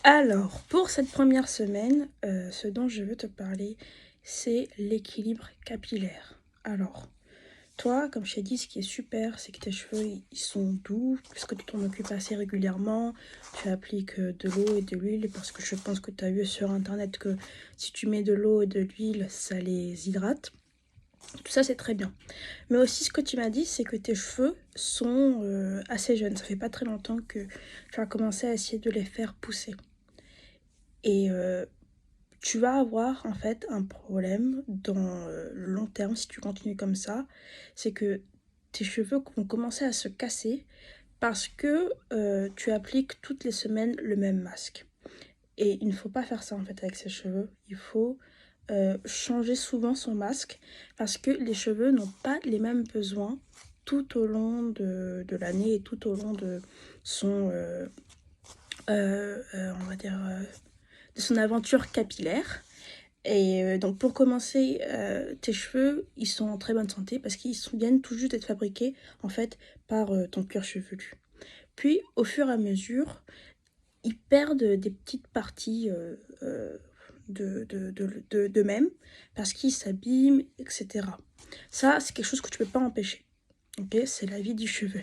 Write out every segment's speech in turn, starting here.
Alors, pour cette première semaine, ce dont je veux te parler, c'est l'équilibre capillaire. Alors, toi, comme je t'ai dit, ce qui est super, c'est que tes cheveux, ils sont doux, puisque tu t'en occupes assez régulièrement. Tu appliques de l'eau et de l'huile, parce que je pense que tu as vu sur Internet que si tu mets de l'eau et de l'huile, ça les hydrate. Tout ça, c'est très bien. Mais aussi, ce que tu m'as dit, c'est que tes cheveux sont assez jeunes. Ça fait pas très longtemps que tu as commencé à essayer de les faire pousser. Et tu vas avoir en fait un problème dans le long terme si tu continues comme ça. C'est que tes cheveux vont commencer à se casser parce que tu appliques toutes les semaines le même masque. Et il ne faut pas faire ça en fait avec ses cheveux. Il faut changer souvent son masque parce que les cheveux n'ont pas les mêmes besoins tout au long de l'année et tout au long de son, on va dire, de son aventure capillaire. Et donc pour commencer, tes cheveux, ils sont en très bonne santé parce viennent tout juste d'être fabriqués en fait par ton cuir chevelu. Puis au fur et à mesure, ils perdent des petites parties d'eux-mêmes parce qu'ils s'abîment, etc. Ça, c'est quelque chose que tu peux pas empêcher. Ok, c'est la vie du cheveu.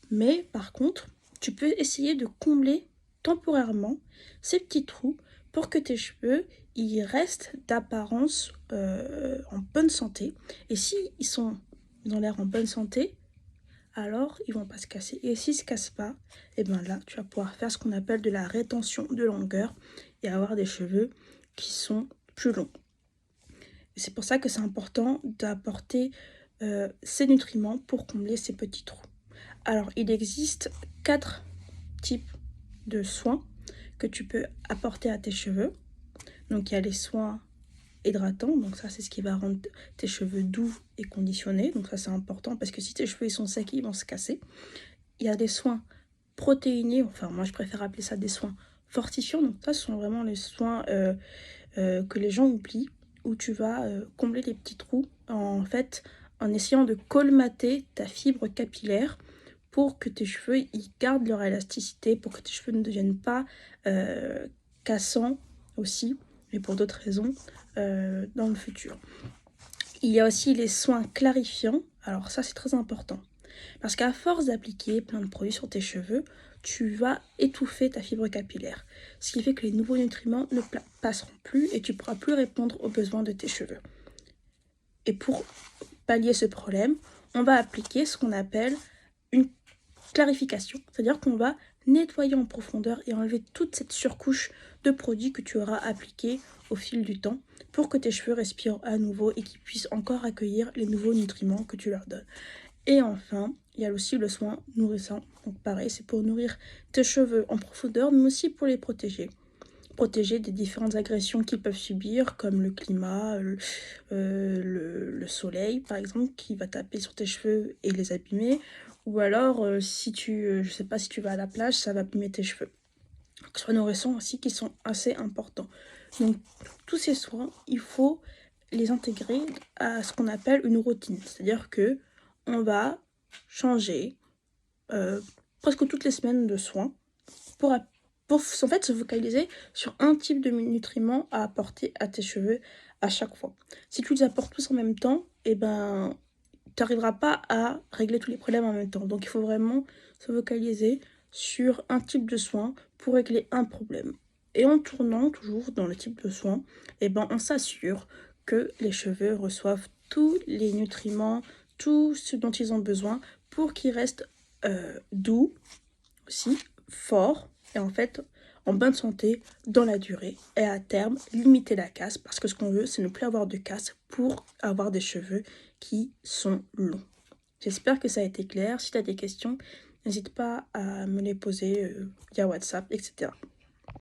Mais par contre, tu peux essayer de combler temporairement ces petits trous pour que tes cheveux ils restent d'apparence en bonne santé. Et si ils ont l'air en bonne santé, alors ils vont pas se casser. Et s'ils se cassent pas, et bien là, tu vas pouvoir faire ce qu'on appelle de la rétention de longueur et avoir des cheveux qui sont plus longs. Et c'est pour ça que c'est important d'apporter ces nutriments pour combler ces petits trous. Alors, il existe 4 types de soins que tu peux apporter à tes cheveux. Donc, il y a les soins hydratants. Donc, ça, c'est ce qui va rendre tes cheveux doux et conditionnés. Donc, ça, c'est important parce que si tes cheveux ils sont secs, ils vont se casser. Il y a des soins protéinés. Enfin, moi, je préfère appeler ça des soins fortifiants. Donc, ça, ce sont vraiment les soins que les gens oublient, où tu vas combler les petits trous en fait en essayant de colmater ta fibre capillaire pour que tes cheveux ils gardent leur élasticité, pour que tes cheveux ne deviennent pas cassants aussi, mais pour d'autres raisons dans le futur. Il y a aussi les soins clarifiants. Alors ça c'est très important parce qu'à force d'appliquer plein de produits sur tes cheveux, tu vas étouffer ta fibre capillaire. Ce qui fait que les nouveaux nutriments ne passeront plus et tu ne pourras plus répondre aux besoins de tes cheveux. Et pour pallier ce problème, on va appliquer ce qu'on appelle une clarification. C'est-à-dire qu'on va nettoyer en profondeur et enlever toute cette surcouche de produits que tu auras appliqué au fil du temps pour que tes cheveux respirent à nouveau et qu'ils puissent encore accueillir les nouveaux nutriments que tu leur donnes. Et enfin, il y a aussi le soin nourrissant. Donc pareil, c'est pour nourrir tes cheveux en profondeur, mais aussi pour les protéger. Protéger des différentes agressions qu'ils peuvent subir, comme le climat, le soleil, par exemple, qui va taper sur tes cheveux et les abîmer. Ou alors, si je sais pas, si tu vas à la plage, ça va abîmer tes cheveux. Donc, soins nourrissants aussi qui sont assez importants. Donc, tous ces soins, il faut les intégrer à ce qu'on appelle une routine. C'est-à-dire que on va changer presque toutes les semaines de soins pour en fait se focaliser sur un type de nutriments à apporter à tes cheveux à chaque fois. Si tu les apportes tous en même temps, eh ben, tu n'arriveras pas à régler tous les problèmes en même temps. Donc il faut vraiment se focaliser sur un type de soin pour régler un problème. Et en tournant toujours dans le type de soin, eh ben, on s'assure que les cheveux reçoivent tous les nutriments, tout ce dont ils ont besoin pour qu'ils restent doux, aussi forts et en fait en bonne santé dans la durée et à terme limiter la casse parce que ce qu'on veut c'est ne plus avoir de casse pour avoir des cheveux qui sont longs. J'espère que ça a été clair. Si tu as des questions, n'hésite pas à me les poser via WhatsApp, etc.